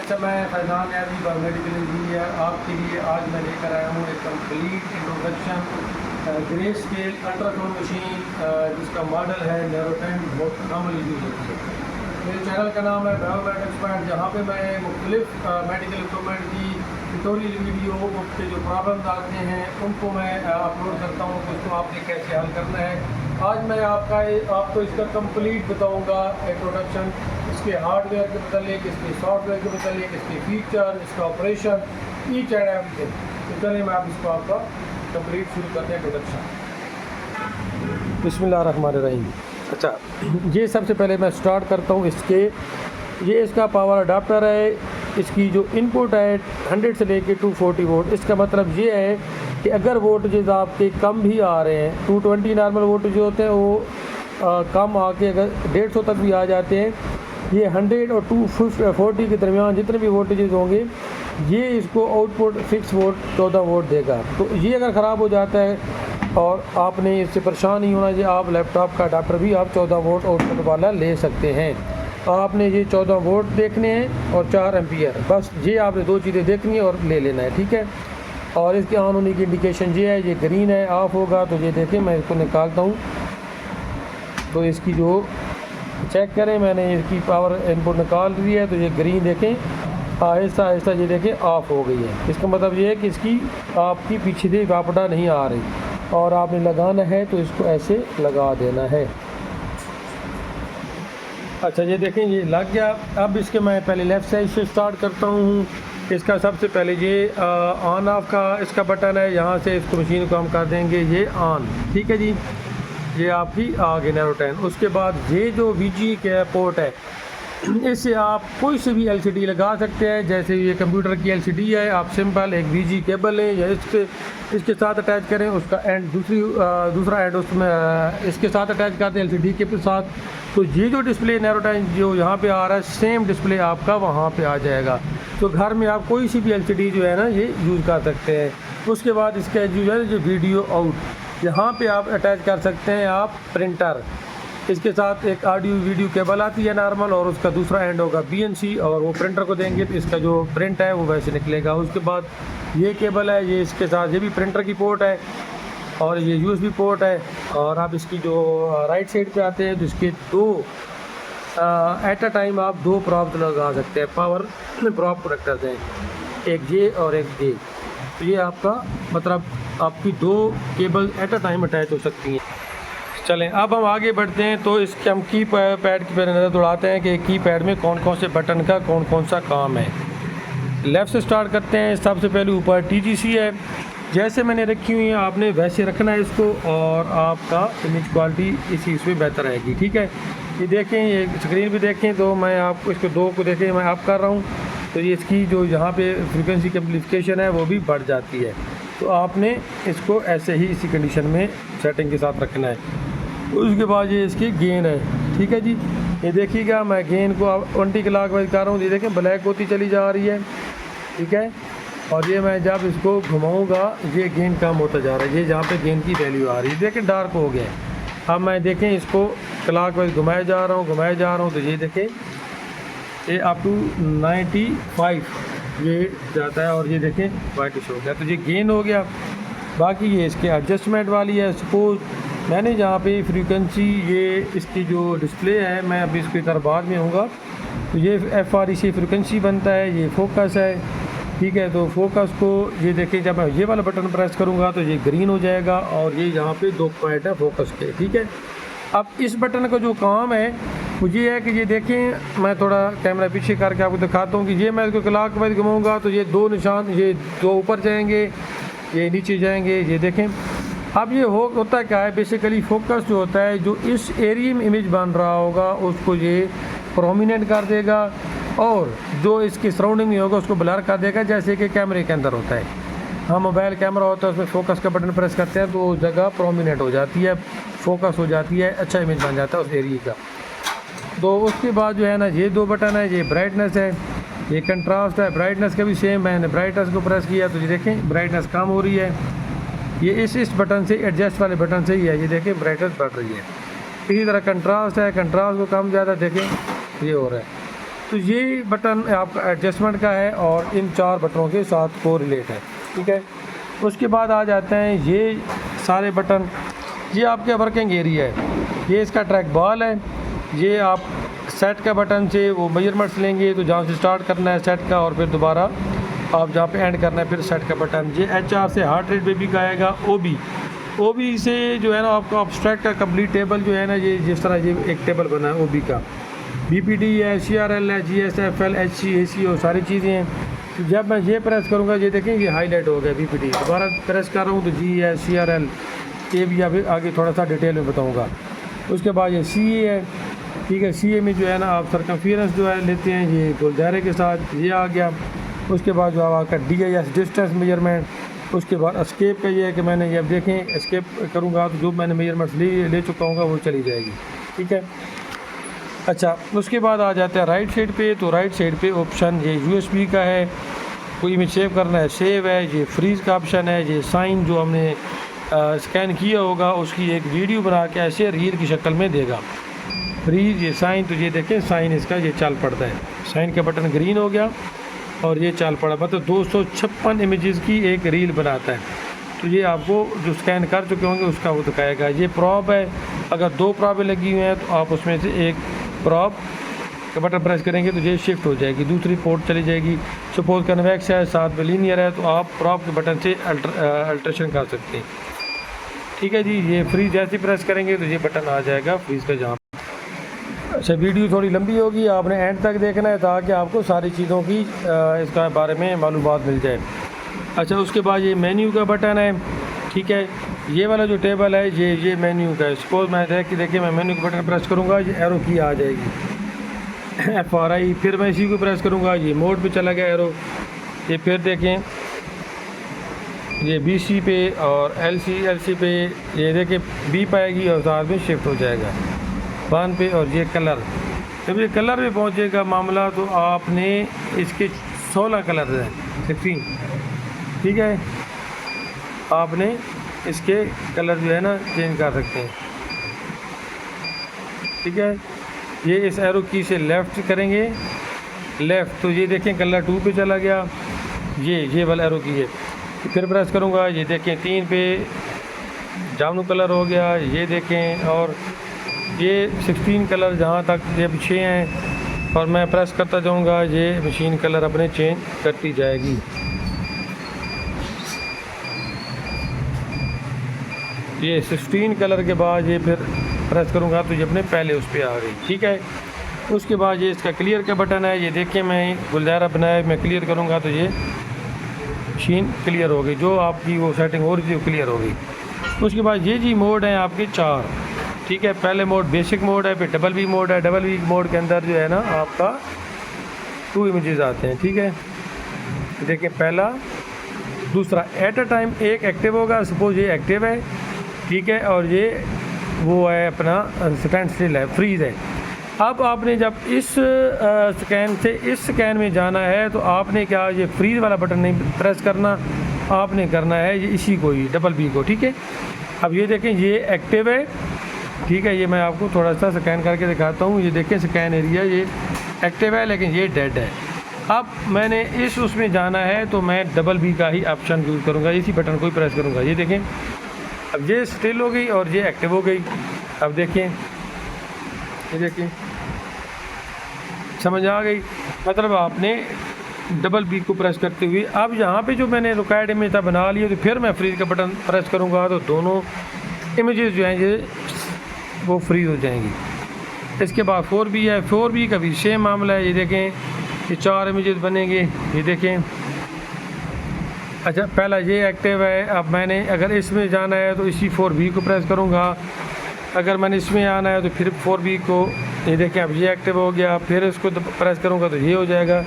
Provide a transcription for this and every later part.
अच्छा, मैं फैज़ान यादी बायोमेडिकल इंजीनियर आपके लिए आज मैं लेकर आया हूँ एक complete introduction grey scale ultrasound machine जिसका मॉडल है नैरोटेन, बहुत नॉर्मली यूज होती है। मेरे चैनल का नाम है बायोमेड एक्सपर्ट, जहाँ पे मैं मुख्तलिफ मेडिकल इक्विपमेंट की ट्यूटोरियल वीडियो उसके जो प्रॉब्लम्स आते हैं उनको मैं अपलोड करता हूँ, उसको आपने कैसे हल करना है। आज मैं आपको इसका कंप्लीट बताऊँगा इंट्रोडक्शन, इसके हार्डवेयर के मतलब, इसके सॉफ्टवेयर के मतलब, इसके फीचर, इसका ऑपरेशन, ईच एंड एवरीथिंग। तो चलिए मैं आप इसको आपका कंप्लीट शुरू करते हैं इंट्रोडक्शन। बिस्मिल्लाहिर्रहमानिर्रहीम। अच्छा, ये सबसे पहले मैं स्टार्ट करता हूँ ये इसका पावर अडाप्टर है। इसकी जो इनपुट है 100 से लेके 240 वोल्ट। इसका मतलब ये है कि अगर वोल्टेज आपके कम भी आ रहे हैं, 220 नॉर्मल वोल्टेज होते हैं वो कम आके अगर 150 तक भी आ जाते हैं, ये 100 और 240 के दरमियान जितने भी वोल्टेजेस होंगे ये इसको आउटपुट फिक्स वोल्ट 14 वोल्ट देगा। तो ये अगर ख़राब हो जाता है और आपने इससे परेशान नहीं होना, ये आप लैपटॉप का अडाप्टर भी आप 14 वोल्ट आउटपुट वाला ले सकते हैं। आपने ये 14 वोल्ट देखने हैं और 4 एम्पियर, बस ये आपने दो चीज़ें देखनी है और ले लेना है, ठीक है। और इसके ऑन होने की इंडिकेशन ये है, ये ग्रीन है, ऑफ होगा तो ये देखें, मैं इसको निकालता हूँ तो इसकी जो चेक करें, मैंने इसकी पावर इनपुट निकाल दी है तो ये ग्रीन देखें, आहिस्ता आहिस्ता ये देखें ऑफ़ हो गई है। इसका मतलब ये है कि इसकी आपकी पीछे से वापटा नहीं आ रही और आपने लगाना है तो इसको ऐसे लगा देना है। अच्छा, ये देखें ये लग गया। अब इसके मैं पहले लेफ़्ट साइड से स्टार्ट करता हूँ। इसका सबसे पहले ये ऑन ऑफ का इसका बटन है, यहाँ से इसको मशीन को हम कर देंगे ये ऑन, ठीक है जी। ये आपकी आ गई नैरोटेन। उसके बाद ये जो VG के पोर्ट है, इससे आप कोई से भी LCD लगा सकते हैं। जैसे ये कंप्यूटर की LCD है, आप सिंपल एक VG केबल लें या इसके साथ अटैच करें, उसका एंड दूसरा एंड उसमें इसके साथ अटैच कर दें LCD के साथ, तो ये जो डिस्प्ले नैरोटेन जो यहाँ पे आ रहा है सेम डिस्प्ले आपका वहाँ पे आ जाएगा। तो घर में आप कोई सी भी LCD जो है ना ये यूज़ कर सकते हैं। उसके बाद इसका जो है जो वीडियो आउट, यहाँ पे आप अटैच कर सकते हैं आप प्रिंटर। इसके साथ एक ऑडियो वीडियो केबल आती है नॉर्मल, और उसका दूसरा एंड होगा BNC, और वो प्रिंटर को देंगे तो इसका जो प्रिंट है वो वैसे निकलेगा। उसके बाद ये केबल है, ये इसके साथ ये भी प्रिंटर की पोर्ट है और ये USB पोर्ट है। और आप इसकी जो राइट साइड पे आते हैं तो इसके दो एट अ टाइम आप दो प्रॉप लगा सकते हैं, पावर प्रॉप प्रोडक्टर्स हैं, एक ये और एक ये। तो ये आपका मतलब आपकी दो cable at a time attach हो सकती हैं। चलें अब हम आगे बढ़ते हैं तो इसके हम की पैड की पर नज़र दौड़ाते हैं कि की पैड में कौन कौन से बटन का कौन कौन सा काम है। लेफ़्ट से स्टार्ट करते हैं। सबसे पहले ऊपर TGC है, जैसे मैंने रखी हुई है आपने वैसे रखना है इसको, और आपका इमेज क्वालिटी इसी इसमें बेहतर रहेगी, ठीक है। ये देखें, ये स्क्रीन भी देखें तो मैं आपको इसको दो को देखें, मैं आप कर रहा हूँ तो ये इसकी जो यहाँ पे फ्रीक्वेंसी की एम्प्लीफिकेशन है वो भी बढ़ जाती है। तो आपने इसको ऐसे ही इसी कंडीशन में सेटिंग के साथ रखना है। उसके बाद ये इसकी गेन है, ठीक है जी। ये देखिएगा मैं गेन को अब 20 क्लॉकवाइज कर रहा हूँ, ये देखें ब्लैक होती चली जा रही है, ठीक है। और ये मैं जब इसको घुमाऊँगा ये गेन कम होता जा रहा है, ये जहाँ पे गेन की वैल्यू आ रही है देखें डार्क हो गया है। अब मैं देखें इसको क्लॉकवाइज घुमाया जा रहा हूँ तो ये देखें ये अप टू 95 ये जाता है, और ये देखें वाइटिश हो गया, तो ये गेन हो गया। बाकी ये इसके एडजस्टमेंट वाली है। सपोज मैंने जहाँ पे फ्रीक्वेंसी ये इसकी जो डिस्प्ले है, मैं अभी इसकी तरफ बाद में आऊँगा, तो ये FREC फ्रीक्वेंसी बनता है, ये फोकस है, ठीक है। तो फोकस को ये देखें जब मैं ये वाला बटन प्रेस करूँगा तो ये ग्रीन हो जाएगा, और ये यहाँ पे दो पॉइंट है फोकस के, ठीक है। अब इस बटन का जो काम है वो ये है कि ये देखें, मैं थोड़ा कैमरा पीछे करके आपको दिखाता हूँ कि ये मैं इसको क्लॉकवाइज घुमाऊँगा तो ये दो निशान, ये दो ऊपर जाएंगे, ये नीचे जाएंगे, ये देखें। अब ये होता क्या है, बेसिकली फोकस जो होता है जो इस एरिया में इमेज बन रहा होगा उसको ये प्रोमिनेंट कर देगा, और जो इसकी सराउंडिंग में होगा उसको ब्लर कर देगा, जैसे कि कैमरे के अंदर होता है। हम मोबाइल कैमरा होता है उसमें फोकस का बटन प्रेस करते हैं तो वो जगह प्रोमिनेंट हो जाती है, फोकस हो जाती है, अच्छा इमेज बन जाता है उस एरिया का। तो उसके बाद जो है ना ये दो बटन है, ये ब्राइटनेस है, ये कंट्रास्ट है। ब्राइटनेस का भी सेम, मैंने ब्राइटनेस को प्रेस किया तो ये देखें ब्राइटनेस कम हो रही है, ये इस बटन से एडजस्ट वाले बटन से ही है, ये देखें ब्राइटनेस बढ़ रही है। इसी तरह कंट्रास्ट है, कंट्रास्ट को कम ज़्यादा देखें ये हो रहा है। तो तो ये बटन आपका एडजस्टमेंट का है और इन 4 बटनों के साथ को रिलेट है, ठीक है। उसके बाद आ जाते हैं ये सारे बटन, ये आपके वर्किंग एरिया है, ये इसका ट्रैक बॉल है, ये आप सेट का बटन से वो मेजरमेंट्स लेंगे, तो जहाँ से स्टार्ट करना है सेट का और फिर दोबारा आप जहाँ पे एंड करना है फिर सेट का बटन। ये HR से हार्ट रेट बेबी का आएगा। OB से जो है ना आपका ऑब्स्ट्रैक्ट का कंप्लीट टेबल जो है ना, ये जिस तरह ये एक टेबल बना है OB का, BPD है, CRL है, GSFL, HC, ACO सारी चीज़ें हैं। तो जब मैं ये प्रेस करूँगा ये देखें ये हाईलाइट हो गया BPD, दोबारा प्रेस कर रहा हूँ तो G है, CRL, ये भी अभी आगे थोड़ा सा डिटेल में बताऊँगा। उसके बाद ये CA है, ठीक है। CA में जो है ना आप सर्कमफेरेंस जो है लेते हैं ये गोल दायरे के साथ, ये आ गया। उसके बाद जो आपका DIS डिस्टेंस मेजरमेंट, उसके बाद एस्केप का ये है कि मैंने ये अब देखें एस्केप करूँगा तो जो मैंने मेजरमेंट्स ले चुका हूँ वो चली जाएगी, ठीक है। अच्छा, उसके बाद आ जाते हैं राइट साइड पे, तो राइट साइड पे ऑप्शन ये USB का है, कोई इमेज सेव करना है सेव है, ये फ्रीज़ का ऑप्शन है, ये साइन जो हमने स्कैन किया होगा उसकी एक वीडियो बना के ऐसे रील की शक्ल में देगा फ्रीज, ये साइन, तो ये देखें साइन इसका ये चल पड़ता है, साइन का बटन ग्रीन हो गया और ये चल पड़ा, मतलब 256 इमेजेस की एक रील बनाता है। तो ये आपको जो स्कैन कर चुके होंगे उसका वो दिखाएगा। ये प्रॉप है, अगर 2 प्रॉपें लगी हुई हैं तो आप उसमें से एक प्रॉप का बटन प्रेस करेंगे तो ये शिफ्ट हो जाएगी, दूसरी पोर्ट चली जाएगी। सपोज कन्वेक्स है, साथ में लीनियर है, तो आप प्रॉप के बटन से अल्ट्रेशन कर सकते हैं, ठीक है जी। ये फ्रीज जैसे प्रेस करेंगे तो ये बटन आ जाएगा फ्रीज का जहाँ। अच्छा, वीडियो थोड़ी लंबी होगी, आपने एंड तक देखना है ताकि आपको सारी चीज़ों की इसका बारे में मालूमात मिल जाए। अच्छा, उसके बाद ये मेन्यू का बटन है, ठीक है। ये वाला जो टेबल है ये मेन्यू का है। सपोज मैं देखिए मैं मेन्यू का बटन प्रेस करूँगा, ये एरो की आ जाएगी FRI, फिर मैं इसी को प्रेस करूँगा, ये मोड पे चला गया एरो। ये फिर देखें ये BC पे और LC पे, ये देखें B पाएगी और साथ में शिफ्ट हो जाएगा 1 पे। और ये कलर, जब ये कलर पे पहुँचेगा मामला तो आपने इसके 16 कलर हैं, 16, ठीक है। आपने इसके कलर जो है ना चेंज कर सकते हैं, ठीक है। ये इस एरो की से लेफ़्ट करेंगे, लेफ़्ट, तो ये देखें कलर 2 पे चला गया, ये वाला एरो की है। फिर प्रेस करूँगा, ये देखें 3 पे जामुन कलर हो गया, ये देखें। और ये 16 कलर जहाँ तक ये पीछे हैं और मैं प्रेस करता जाऊँगा, ये मशीन कलर अपने चेंज करती जाएगी। ये 16 कलर के बाद ये फिर प्रेस करूँगा तो ये अपने पहले उस पर आ गई, ठीक है। उसके बाद ये इसका क्लियर का बटन है, ये देखिए मैं गुलदारा बनाया, मैं क्लियर करूँगा तो ये मशीन क्लियर हो गई, जो आपकी वो सेटिंग हो रही थी वो क्लियर हो गई। उसके बाद ये जी मोड हैं आपके 4, ठीक है। पहले मोड बेसिक मोड है, फिर डबल बी मोड है। डबल बी मोड के अंदर जो है ना आपका 2 इमेजेस आते हैं, ठीक है। देखिए पहला, दूसरा एट अ टाइम एक एक्टिव होगा, सपोज ये एक्टिव है, ठीक है। और ये वो है अपना स्टैंड स्टिल है, फ्रीज है। अब आपने जब इस स्कैन से इस स्कैन में जाना है तो आपने क्या ये फ्रीज वाला बटन नहीं प्रेस करना, आपने करना है ये इसी को ही डबल बी को, ठीक है। अब ये देखें ये एक्टिव है, ठीक है। ये मैं आपको थोड़ा सा स्कैन करके दिखाता हूँ। ये देखें स्कैन एरिया ये एक्टिव है लेकिन ये डेड है। अब मैंने इस उसमें जाना है तो मैं डबल बी का ही ऑप्शन यूज़ करूँगा, इसी बटन को ही प्रेस करूँगा। ये देखें अब ये स्टिल हो गई और ये एक्टिव हो गई। अब देखें, ये देखें समझ आ गई, मतलब आपने डबल बी को प्रेस करते हुए अब यहाँ पे जो मैंने रिक्वायर्ड इमेज था बना लिया, तो फिर मैं फ्रीज का बटन प्रेस करूँगा तो दोनों इमेजेस जो हैं ये वो फ्रीज हो जाएंगी। इसके बाद 4B है, 4B का भी सेम मामला है। ये देखें ये 4 इमेजेस बनेंगे, ये देखें। अच्छा, पहला ये एक्टिव है, अब मैंने अगर इसमें जाना है तो इसी 4B को प्रेस करूँगा, अगर मैंने इसमें आना है तो फिर 4B को, ये देखें अब ये एक्टिव हो गया, फिर इसको प्रेस करूँगा तो ये हो जाएगा।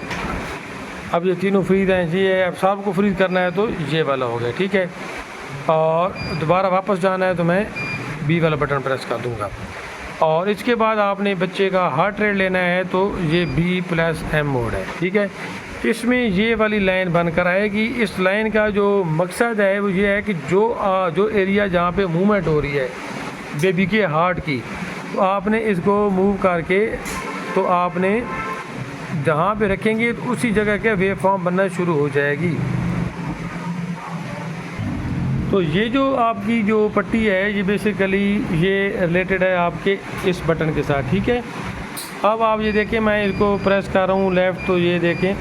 अब ये तीनों फ्रीज हैं, ये है। अब सब को फ्रीज करना है तो ये वाला हो गया, ठीक है। और दोबारा वापस जाना है तो मैं B वाला बटन प्रेस कर दूँगा। और इसके बाद आपने बच्चे का हार्ट रेट लेना है तो ये B+M मोड है, ठीक है। इसमें ये वाली लाइन बनकर आएगी। इस लाइन का जो मकसद है वो ये है कि जो एरिया जहाँ पे मूवमेंट हो रही है बेबी के हार्ट की, तो आपने इसको मूव करके तो आपने जहाँ पे रखेंगे तो उसी जगह के वेव फॉर्म बनना शुरू हो जाएगी। तो ये जो आपकी जो पट्टी है ये बेसिकली ये रिलेटेड है आपके इस बटन के साथ, ठीक है। अब आप ये देखें, मैं इसको प्रेस कर रहा हूँ लेफ़्ट, तो ये देखें।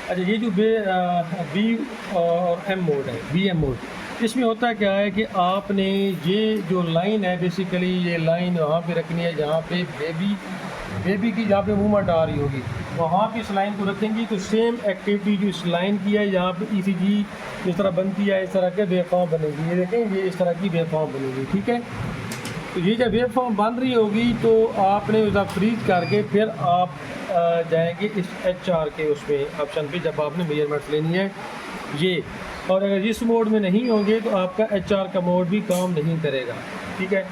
अच्छा, ये जो बी और एम मोड है, बी एम मोड, इसमें होता क्या है कि आपने ये जो लाइन है बेसिकली ये लाइन वहाँ पे रखनी है जहाँ पे बेबी की जहाँ पे मूवमेंट आ रही होगी, वहाँ पे इस लाइन को रखेंगी तो सेम एक्टिविटी जो इस लाइन की है यहाँ पे ECG इस तरह बनती है, इस तरह के वेव फॉर्म बनेगी। ये देखें, ये इस तरह की वेव फॉर्म बनेगी, ठीक है। तो ये जब वेव फॉर्म बन रही होगी तो आपने उसका फ्रीज करके फिर आप जाएंगे इस HR के उसमें ऑप्शन पे, जब आपने मेजरमेंट्स लेनी है ये। और अगर इस मोड में नहीं होंगे तो आपका HR का मोड भी काम नहीं करेगा, ठीक है।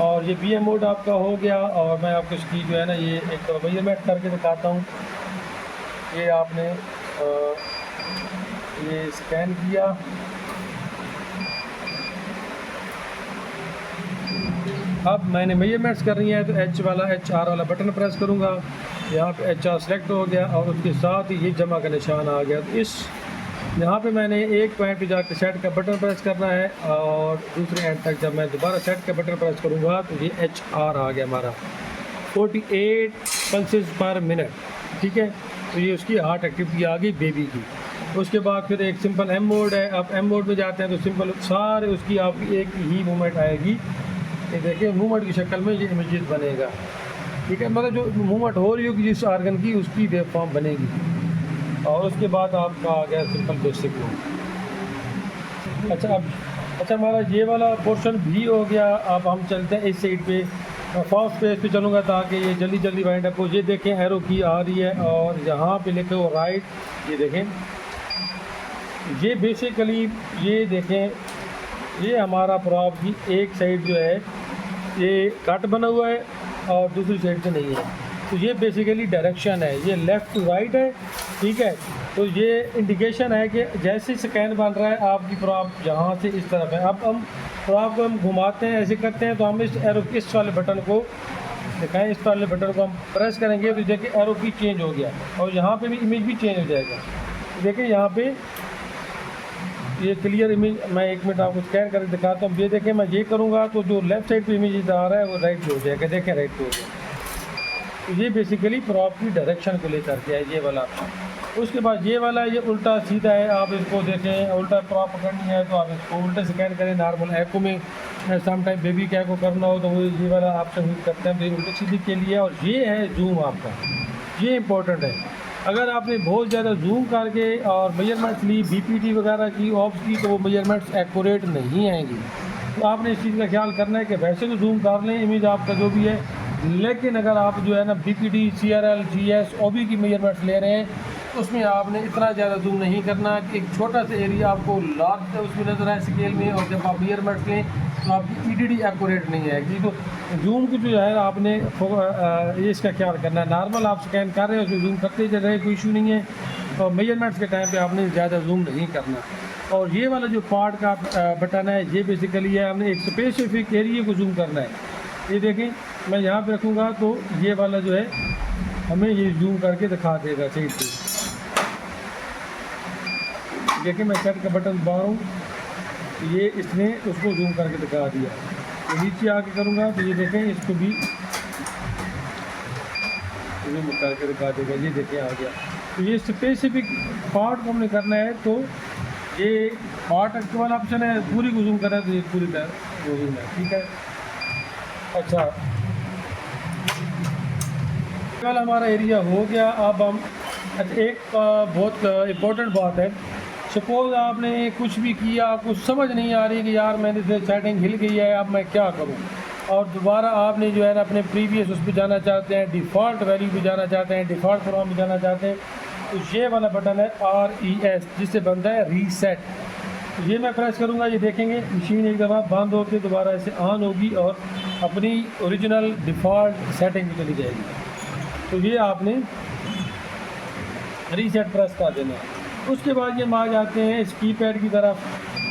और ये BM मोड आपका हो गया। और मैं आपको इसकी जो है ना ये एक मेजरमेंट करके दिखाता हूँ। ये आपने ये स्कैन किया, अब मैंने मेजरमेंट्स कर रही हैं तो HR वाला बटन प्रेस करूँगा, यहाँ पे HR सेलेक्ट हो गया और उसके साथ ही ये जमा का निशान आ गया। तो इस यहाँ पे मैंने एक पॉइंट पे जाकर सेट का बटन प्रेस करना है और दूसरे एंड तक जब मैं दोबारा सेट का बटन प्रेस करूँगा तो ये HR आ गया हमारा 48 पल्सेस पर मिनट, ठीक है। तो ये उसकी हार्ट एक्टिविटी आ गई बेबी की। उसके बाद फिर एक सिंपल M मोड है। अब M मोड में जाते हैं तो सिंपल सारे उसकी आपकी एक ही मूवमेंट आएगी। ये देखिए मूवमेंट की शक्ल में ये इमेजेस बनेगा, ठीक है। मतलब जो मूवमेंट हो रही होगी जिस आर्गन की उसकी वेव फॉर्म बनेगी। और उसके बाद आपका आ गया सिंपल बेसिक मोड। अच्छा हमारा ये वाला पोर्शन भी हो गया। अब हम चलते हैं इस साइड पे, फर्स्ट पेज पे चलूँगा ताकि ये जल्दी वाइंड अप हो। ये देखें एरो की आ रही है और यहाँ पे लिखे हो राइट, ये देखें। ये बेसिकली ये देखें, ये हमारा प्रॉप की एक साइड जो है ये कट बना हुआ है और दूसरी साइड से नहीं है। तो ये बेसिकली डायरेक्शन है, ये लेफ़्ट टू राइट है, ठीक है। तो ये इंडिकेशन है कि जैसे स्कैन बन रहा है आपकी प्रॉप यहाँ से इस तरफ है। अब हम प्रॉप को हम घुमाते हैं, ऐसे करते हैं तो हम इस एरो इस वाले बटन को दिखाएं, इस वाले बटन को हम प्रेस करेंगे तो देखिए एरो की चेंज हो गया और यहाँ पे भी इमेज भी चेंज हो जाएगा। देखिए यहाँ पे ये क्लियर इमेज, मैं एक मिनट आपको स्कैन करके दिखाता हूँ। ये देखें, मैं ये करूँगा तो जो लेफ़्ट साइड पे इमेज आ रहा है वो राइट पे हो जाएगा, देखें राइट पे हो गया। तो ये बेसिकली प्रॉप की डायरेक्शन को लेकर के है ये वाला ऑप्शन। उसके बाद ये वाला ये उल्टा सीधा है, आप इसको देखें उल्टा प्रॉप पकड़नी है तो आप इसको उल्टा स्कैन करें। नॉर्मल एको में सम टाइम बेबी के एको करना हो तो वो ये वाला ऑप्शन यूज़ करते हैं, तो ये उल्टा सीधी के लिए। और ये है जूम आपका, ये इंपॉर्टेंट है। अगर आपने बहुत ज़्यादा जूम करके और मेजरमेंट्स ली BPT वगैरह की ऑफ की तो वो मेजरमेंट्स एक्यूरेट नहीं आएंगी। तो आपने इस चीज़ का ख्याल करना है कि वैसे तो जूम कर लें इमेज आपका जो भी है, लेकिन अगर आप जो है ना BPT CRL GS OB की मेजरमेंट्स ले रहे हैं तो उसमें आपने इतना ज़्यादा जूम नहीं करना कि एक छोटा सा एरिया आपको लार्ज उसमें नज़र आए स्केल में, और जब आप मेजरमेंट्स लें तो आपकी EDD एक्यूरेट नहीं आएगी। तो जूम को जो है आपने ये इसका ख्याल करना है। नॉर्मल आप स्कैन कर रहे हो उसमें जूम करते चल रहे, कोई इशू नहीं है। और मेजरमेंट्स के टाइम पे आपने ज़्यादा जूम नहीं करना। और ये वाला जो पार्ट का बटन है ये बेसिकली है हमने एक स्पेसिफिक एरिया को जूम करना है। ये देखें, मैं यहाँ पे रखूँगा तो ये वाला जो है हमें ये जूम करके दिखा देगा सही से। देखिए मैं सेट का बटन दबाऊँ तो ये इसने उसको जूम करके दिखा दिया। तो नीचे आके करूँगा तो ये देखें इसको भी जूम करके दिखा देगा, ये देखें आ गया। तो ये स्पेसिफिक पार्ट को हमने करना है तो ये पार्ट एक्ट वाला ऑप्शन है, पूरी को जूम करना है तो ये पूरी तरह जूम है, ठीक है। अच्छा वाला हमारा एरिया हो गया। अब हम अच्छा एक बहुत इम्पोर्टेंट बात है, सपोज़ आपने कुछ भी किया, कुछ समझ नहीं आ रही कि यार मैंने से सेटिंग हिल गई है, अब मैं क्या करूं, और दोबारा आपने जो है ना अपने प्रीवियस उस पर जाना चाहते हैं, डिफ़ॉल्ट वैल्यू पे जाना चाहते हैं, डिफ़ॉल्ट फॉर्म में जाना चाहते हैं, तो ये वाला बटन है RES जिससे बनता है रीसेट। तो ये मैं प्रेस करूँगा, ये देखेंगे मशीन एक दफ़ा बंद होकर दोबारा ऐसे ऑन होगी और अपनी ओरिजिनल डिफ़ॉल्ट सेटिंग में चली जाएगी। तो ये आपने रीसेट प्रेस कर देना है। उसके बाद ये हम आ जाते हैं इस कीपैड की तरफ।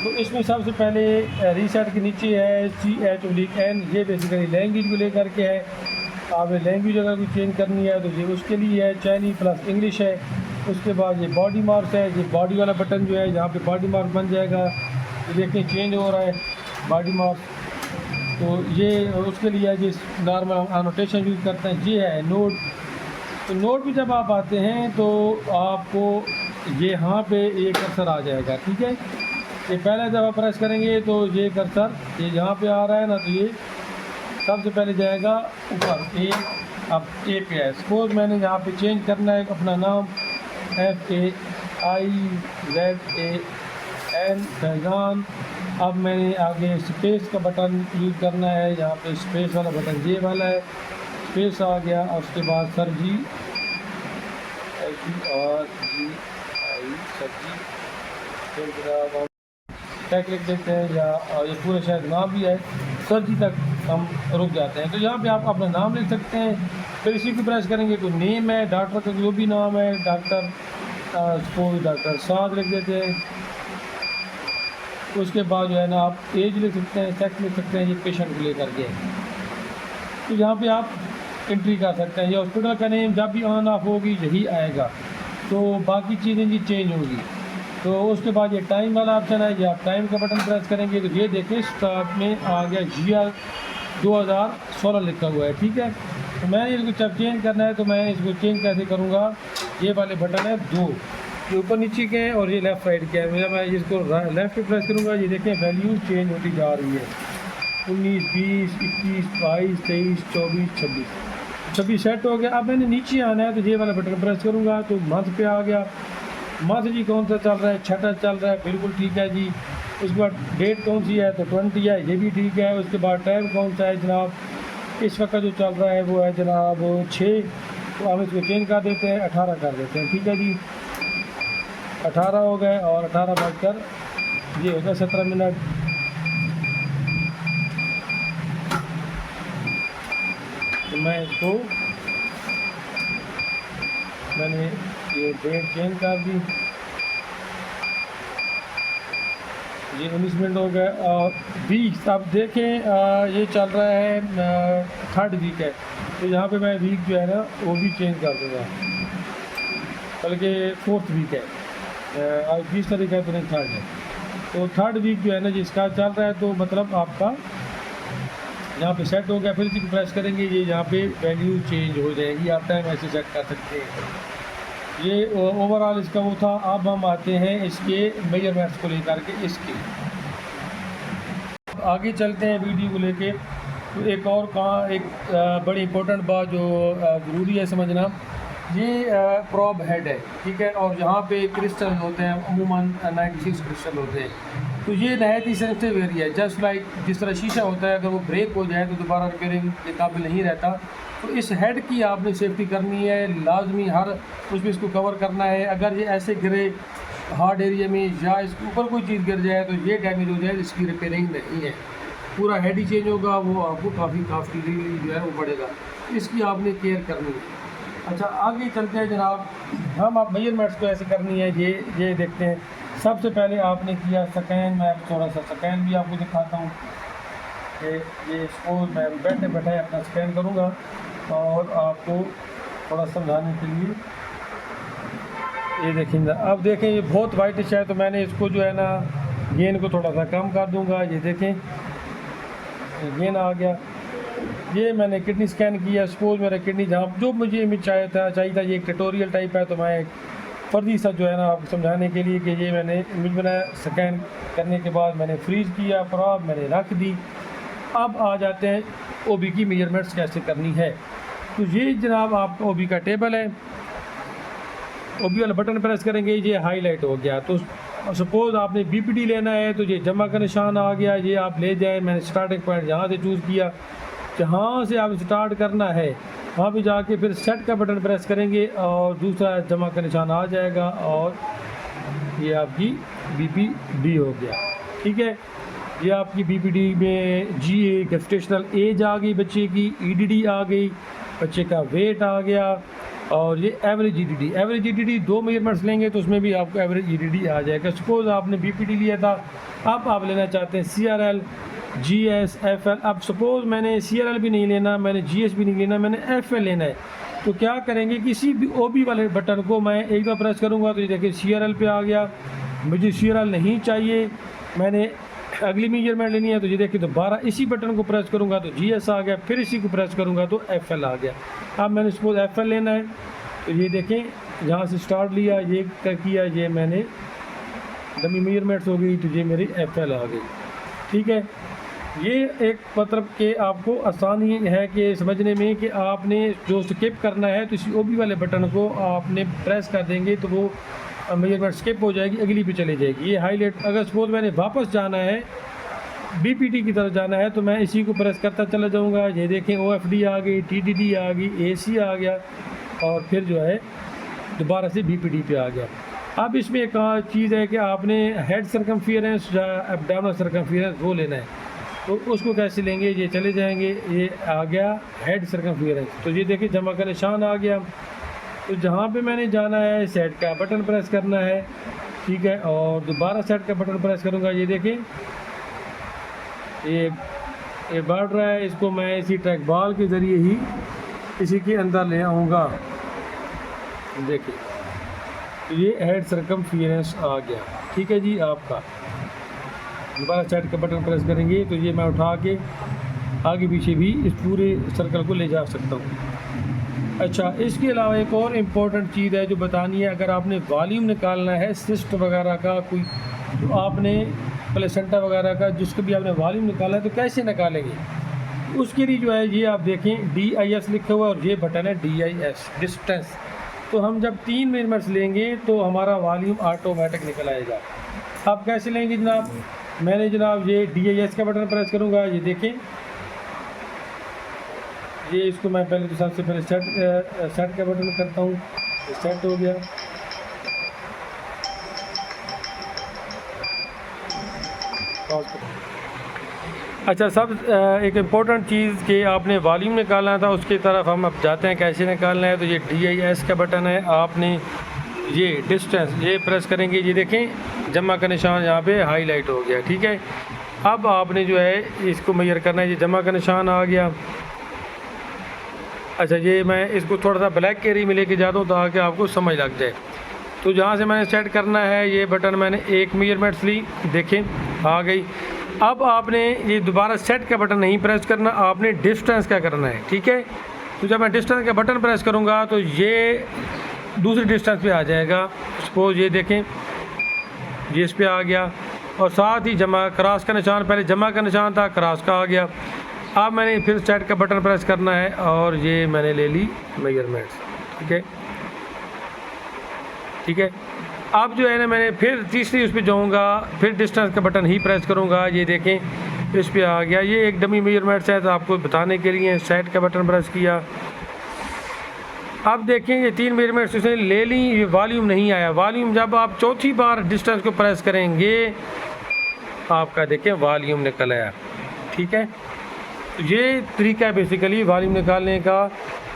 तो इसमें सबसे पहले रीसेट के नीचे है CHN, ये बेसिकली लैंग्वेज को लेकर के है। आपने लैंग्वेज अगर कोई चेंज करनी है तो ये उसके लिए है, चाइनीज प्लस इंग्लिश है। उसके बाद ये बॉडी मार्क्स है, ये बॉडी वाला बटन जो है यहाँ पे बॉडी मार्क बन जाएगा। ये देखिए चेंज हो रहा है बॉडी मार्क्स, तो ये उसके लिए है जिस नॉर्मल हम एनोटेशन यूज़ करते हैं। ये है नोट, तो नोट भी जब आप आते हैं तो आपको ये यहाँ पे ये कर्सर आ जाएगा, ठीक है। ये पहले जब आप प्रेस करेंगे तो ये कर्सर ये यहाँ पे आ रहा है ना, तो ये सबसे पहले जाएगा ऊपर ए, अब ए पे है। सपोज मैंने यहाँ पे चेंज करना है अपना नाम FAIZAN फैज़ान। अब मैंने आगे स्पेस का बटन यूज़ करना है, यहाँ पे स्पेस वाला बटन ये वाला है, स्पेस आ गया। और उसके बाद सरजी SERGI सरजी टैग लिख देते हैं, या और ये पूरे शायद नाम भी है, सरजी तक हम रुक जाते हैं। तो यहाँ पे आप अपना नाम लिख सकते हैं, फिर इसी को प्रेस करेंगे तो नेम है डॉक्टर का जो भी नाम है, डॉक्टर सपोज डॉक्टर साद लिख देते हैं। उसके बाद जो है ना आप एज लिख सकते हैं, सेक्स लिख सकते हैं, ये पेशेंट को लेकर के। तो यहाँ पे आप एंट्री कर सकते हैं। ये हॉस्पिटल का नेम जब भी ऑन ऑफ होगी यही आएगा, तो बाकी चीज़ें जी चेंज होगी। तो उसके बाद ये टाइम वाला ऑप्शन है, ये आप टाइम का बटन प्रेस करेंगे तो ये देखिए स्टार्ट में आ गया GR 2016 लिखा हुआ है, ठीक है। तो मैंने इसको जब चेंज करना है तो मैं इसको चेंज कैसे करूँगा, ये वाले बटन है दो, ये ऊपर नीचे के हैं और ये लेफ़्ट साइड के हैं। मैं इसको लेफ़्ट पे प्रेस करूँगा, ये देखें वैल्यू चेंज होती जा रही है, 19, 20, 21, 22, 23, 24, 26 सेट हो गया। अब मैंने नीचे आना है तो ये वाला बटन प्रेस करूँगा तो मंथ पे आ गया। मंथ जी कौन सा चल रहा है, छठा चल रहा है, बिल्कुल ठीक है जी। उसके बाद डेट कौन सी है तो 20 है, ये भी ठीक है। उसके बाद टाइम कौन सा है जनाब, इस वक्त जो चल रहा है वो है जनाब 6, तो हम इसको चेंज कर देते हैं, 18 कर देते हैं, ठीक है जी। 18 हो गए और 18 बजकर ये हो गया 17 मिनट। तो मैं इसको मैंने ये डेट चेंज कर दी, ये 19 मिनट हो गए। और वीक अब देखें ये चल रहा है 3rd वीक है, तो यहाँ पे मैं वीक जो है ना वो भी चेंज कर दूँगा, बल्कि 4th वीक है, आज 20 तारीख है तो नहीं 3rd है, तो 3rd वीक जो है ना जिसका चल रहा है, तो मतलब आपका यहाँ पे सेट हो गया। फिर इसको प्रेस करेंगे, ये यहाँ पे वैल्यू चेंज हो जाएगी, आप टाइम ऐसे सेट कर सकते हैं। ये ओवरऑल इसका वो था। अब हम आते हैं इसके मेजरमेंट्स को लेकर के, इसके आगे चलते हैं वीडियो को लेके। तो एक और बड़ी इंपॉर्टेंट बात जो ज़रूरी है समझना, ये प्रॉब हेड है, ठीक है, और यहाँ पे क्रिस्टल होते हैं, अमूमन 96 क्रिस्टल होते हैं। तो ये नहायत ही सेंसिटिव एरिया है, जस्ट लाइक जिस तरह शीशा होता है, अगर वो ब्रेक हो जाए तो दोबारा रिपेयरिंग के काबिल नहीं रहता। तो इस हेड की आपने सेफ्टी करनी है लाजमी, हर उसमें इसको कवर करना है। अगर ये ऐसे गिरे हार्ड एरिया में या इसके ऊपर कोई चीज़ गिर जाए तो ये डैमेज हो जाए, इसकी रिपेयरिंग नहीं है, पूरा हेड ही चेंज होगा, वो आपको काफ़ी जो है वो पड़ेगा, इसकी आपने केयर करनी है। अच्छा आगे चलते हैं जनाब, हम आप मेजरमेंट्स को ऐसे करनी है, ये देखते हैं। सबसे पहले आपने किया स्कैन, मैं थोड़ा सा स्कैन भी आपको दिखाता हूँ कि ये सपोज मैं बैठे बैठे अपना स्कैन करूँगा और आपको थोड़ा समझाने के लिए ये देखेंगे। अब देखें ये बहुत वाइटिश है, तो मैंने इसको जो है ना गेन को थोड़ा सा कम कर दूँगा। ये देखें गेन आ गया। ये मैंने किडनी स्कैन किया, सपोज मेरा किडनी जहाँ जो मुझे इमेज चाहिए था, ये एक ट्यूटोरियल टाइप है, तो मैं फर्जी सा जो है ना आपको समझाने के लिए कि ये मैंने इमेज बनाया, स्कैन करने के बाद मैंने फ्रीज़ किया, प्रॉब मैंने रख दी। अब आ जाते हैं ओबी की मेजरमेंट्स कैसे करनी है। तो ये जनाब आपका ओबी का टेबल है, ओबी वाला बटन प्रेस करेंगे, ये हाईलाइट हो गया। तो सपोज़ आपने बीपीडी लेना है तो ये जमा का निशान आ गया, ये आप ले जाए। मैंने स्टार्टिंग पॉइंट यहाँ से चूज़ किया, जहाँ से आप स्टार्ट करना है वहाँ पे जाके फिर सेट का बटन प्रेस करेंगे और दूसरा जमा का निशान आ जाएगा और ये आपकी बीपीडी हो गया, ठीक है। ये आपकी बीपीडी में जीए गेस्टेशनल एज आ गई बच्चे की, ईडीडी आ गई, बच्चे का वेट आ गया, और ये एवरेज ईडीडी 2 मेजरमेंट्स लेंगे तो उसमें भी आपको एवरेज ईडीडी आ जाएगा। सपोज़ आपने बीपीडी लिया था, अब आप लेना चाहते हैं सीआरएल, GSFL। अब सपोज़ मैंने CRL भी नहीं लेना, मैंने GS भी नहीं लेना, मैंने FL लेना है, तो क्या करेंगे, किसी भी OB वाले बटन को मैं एक बार प्रेस करूँगा तो ये देखिए CRL पे आ गया। मुझे CRL नहीं चाहिए, मैंने अगली मेजरमेंट लेनी है, तो ये देखिए दोबारा इसी बटन को प्रेस करूँगा तो GS आ गया, फिर इसी को प्रेस करूँगा तो FL आ गया। अब मैंने सपोज FL लेना है, तो ये देखें जहाँ से स्टार्ट लिया ये किया, ये मैंने डमी मेजरमेंट्स हो गई, तो ये मेरी FL आ गई। ठीक है, ये एक मतलब कि आपको आसानी है कि समझने में कि आपने जो स्किप करना है तो इसी OB वाले बटन को आपने प्रेस कर देंगे तो वो मेजरमेंट स्किप हो जाएगी, अगली पे चली जाएगी। ये हाईलाइट, अगर सपोज मैंने वापस जाना है BPT की तरफ जाना है तो मैं इसी को प्रेस करता चला जाऊंगा। ये देखें OFD आ गई, TDD आ गई, AC आ गया और फिर जो है दोबारा से BPT पे आ गया। अब इसमें एक चीज़ है कि आपने हेड सर्कमफियरेंस या एब्डोमिनल सर्कमफियरेंस वो लेना है, तो उसको कैसे लेंगे, ये चले जाएंगे, ये आ गया हेड सर्कमफियरेंस, तो ये देखिए जमा का निशान आ गया। तो जहाँ पे मैंने जाना है सेट का बटन प्रेस करना है, ठीक है, और दोबारा सेट का बटन प्रेस करूँगा। ये देखें ये बढ़ रहा है, इसको मैं इसी ट्रैक बॉल के ज़रिए ही इसी के अंदर ले आऊँगा। देखिए तो ये हेड सर्कमफियरेंस आ गया। ठीक है जी, आपका दोबारा सेट का बटन प्रेस करेंगे तो ये मैं उठा के आगे पीछे भी इस पूरे सर्कल को ले जा सकता हूँ। अच्छा, इसके अलावा एक और इम्पोर्टेंट चीज़ है जो बतानी है, अगर आपने वॉल्यूम निकालना है सिस्ट वगैरह का, कोई तो आपने प्लेसेंटा वगैरह का जिसको भी आपने वॉल्यूम निकालना है तो कैसे निकालेंगे, उसके लिए जो है ये आप देखें DIS लिखा हुआ और ये बटन है DIS डिस्टेंस। तो हम जब 3 मेजरमेंट्स लेंगे तो हमारा वॉल्यूम ऑटोमेटिक निकल आएगा। आप कैसे लेंगे जनाब, मैंने जनाब ये DIS का बटन प्रेस करूँगा। ये देखें, ये इसको मैं पहले तो सबसे पहले सेट का बटन करता हूँ, सेट हो गया। अच्छा, सब एक इम्पोर्टेंट चीज़ कि आपने वॉल्यूम निकालना था, उसकी तरफ हम अब जाते हैं कैसे निकालना है। तो ये DIS का बटन है, आपने ये डिस्टेंस ये प्रेस करेंगे, ये देखें जमा का निशान यहाँ पे हाईलाइट हो गया। ठीक है, अब आपने जो है इसको मेजर करना है, ये जमा का निशान आ गया। अच्छा, ये मैं इसको थोड़ा सा ब्लैक एरिया में लेके जाता हूँ ताकि आपको समझ लग जाए। तो जहाँ से मैंने सेट करना है ये बटन मैंने एक मेजरमेंट्स ली, देखें आ गई। अब आपने ये दोबारा सेट का बटन नहीं प्रेस करना, आपने डिस्टेंस का करना है। ठीक है, तो जब मैं डिस्टेंस का बटन प्रेस करूँगा तो ये दूसरी डिस्टेंस पे आ जाएगा। सपोज ये देखें ये इस पे आ गया और साथ ही जमा क्रॉस का निशान, पहले जमा का निशान था, क्रॉस का आ गया। अब मैंने फिर सेट का बटन प्रेस करना है और ये मैंने ले ली मेजरमेंट्स। ठीक है, ठीक है, अब जो है ना मैंने फिर तीसरी उस पर जाऊँगा, फिर डिस्टेंस का बटन ही प्रेस करूँगा। ये देखें इस पे आ गया, ये एक डमी मेजरमेंट्स है तो आपको बताने के लिए सेट का बटन प्रेस किया। अब देखें ये 3 मेजरमेंट्स उसने ले ली, ये वॉल्यूम नहीं आया। वॉल्यूम जब आप चौथी बार डिस्टेंस को प्रेस करेंगे आपका देखें वॉल्यूम निकल आया। ठीक है, ये तरीका है बेसिकली वॉल्यूम निकालने का।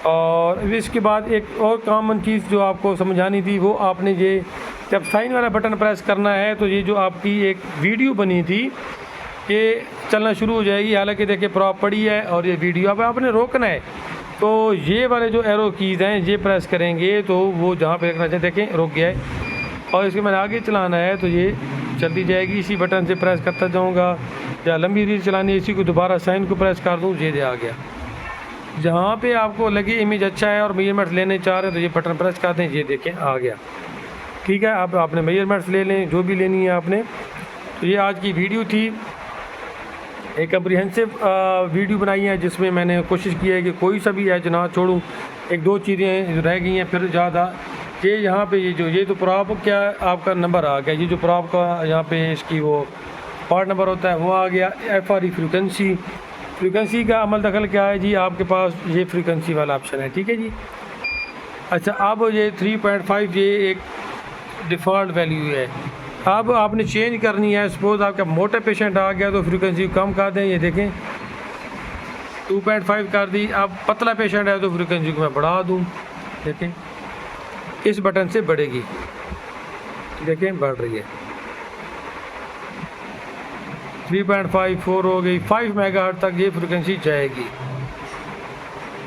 और इसके बाद एक और कॉमन चीज़ जो आपको समझानी थी, वो आपने ये जब साइन वाला बटन प्रेस करना है तो ये जो आपकी एक वीडियो बनी थी ये चलना शुरू हो जाएगी। हालांकि देखिए प्रॉप पड़ी है और ये वीडियो अब आपने रोकना है, तो ये वाले जो एरो कीज़ हैं ये प्रेस करेंगे तो वो जहाँ पे रखना चाहिए देखें रुक गया है। और इसके मैंने आगे चलाना है तो ये चलती जाएगी, इसी बटन से प्रेस करता जाऊँगा। या लंबी रील चलानी है, इसी को दोबारा साइन को प्रेस कर दूँ, ये आ गया। जहाँ पे आपको लगे इमेज अच्छा है और मेजरमेंट्स लेने चाह रहे हैं तो ये बटन प्रेस कर दें, ये देखें आ गया। ठीक है, अब आपने मेजरमेंट्स ले लें जो भी लेनी है आपने। तो ये आज की वीडियो थी, एक कम्प्रिहेंसिव वीडियो बनाई है जिसमें मैंने कोशिश की है कि कोई सा भी एज ना छोड़ूँ। एक दो चीज़ें रह गई हैं फिर ज़्यादा। ये यहाँ पे ये तो प्रॉप क्या आपका नंबर आ गया, ये जो प्रॉप का यहाँ पे इसकी वो पार्ट नंबर होता है वो आ गया। FRE फ्रीक्वेंसी का अमल दखल क्या है जी, आपके पास ये फ्रीक्वेंसी वाला ऑप्शन है। ठीक है जी। अच्छा, अब ये 3.5 ये एक डिफ़ॉल्ट वैल्यू है, अब आपने चेंज करनी है। सपोज़ आपका मोटा पेशेंट आ गया तो फ्रीक्वेंसी कम कर दें, ये देखें 2.5 कर दी। अब पतला पेशेंट है तो फ्रीक्वेंसी को मैं बढ़ा दूँ, देखें इस बटन से बढ़ेगी, देखें बढ़ रही है। 3.5 4 हो गई, 5 मेगाहर्ट्ज़ तक ये फ्रिक्वेंसी जाएगी।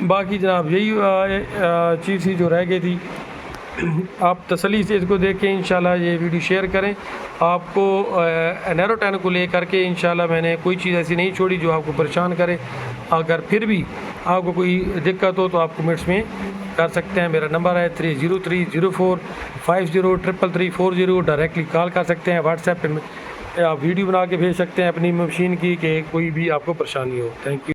बाकी जनाब यही चीज़ थी जो रह गई थी। आप तसल्ली से इसको देखें, इंशाल्लाह ये वीडियो शेयर करें। आपको नैरो 10 को लेकर के इंशाल्लाह मैंने कोई चीज़ ऐसी नहीं छोड़ी जो आपको परेशान करे। अगर फिर भी आपको कोई दिक्कत हो तो आप कमेंट्स में कर सकते हैं। मेरा नंबर है 303045033340। डायरेक्टली कॉल कर सकते हैं। व्हाट्सएप पे आप वीडियो बना के भेज सकते हैं अपनी मशीन की कि कोई भी आपको परेशानी हो। Thank you.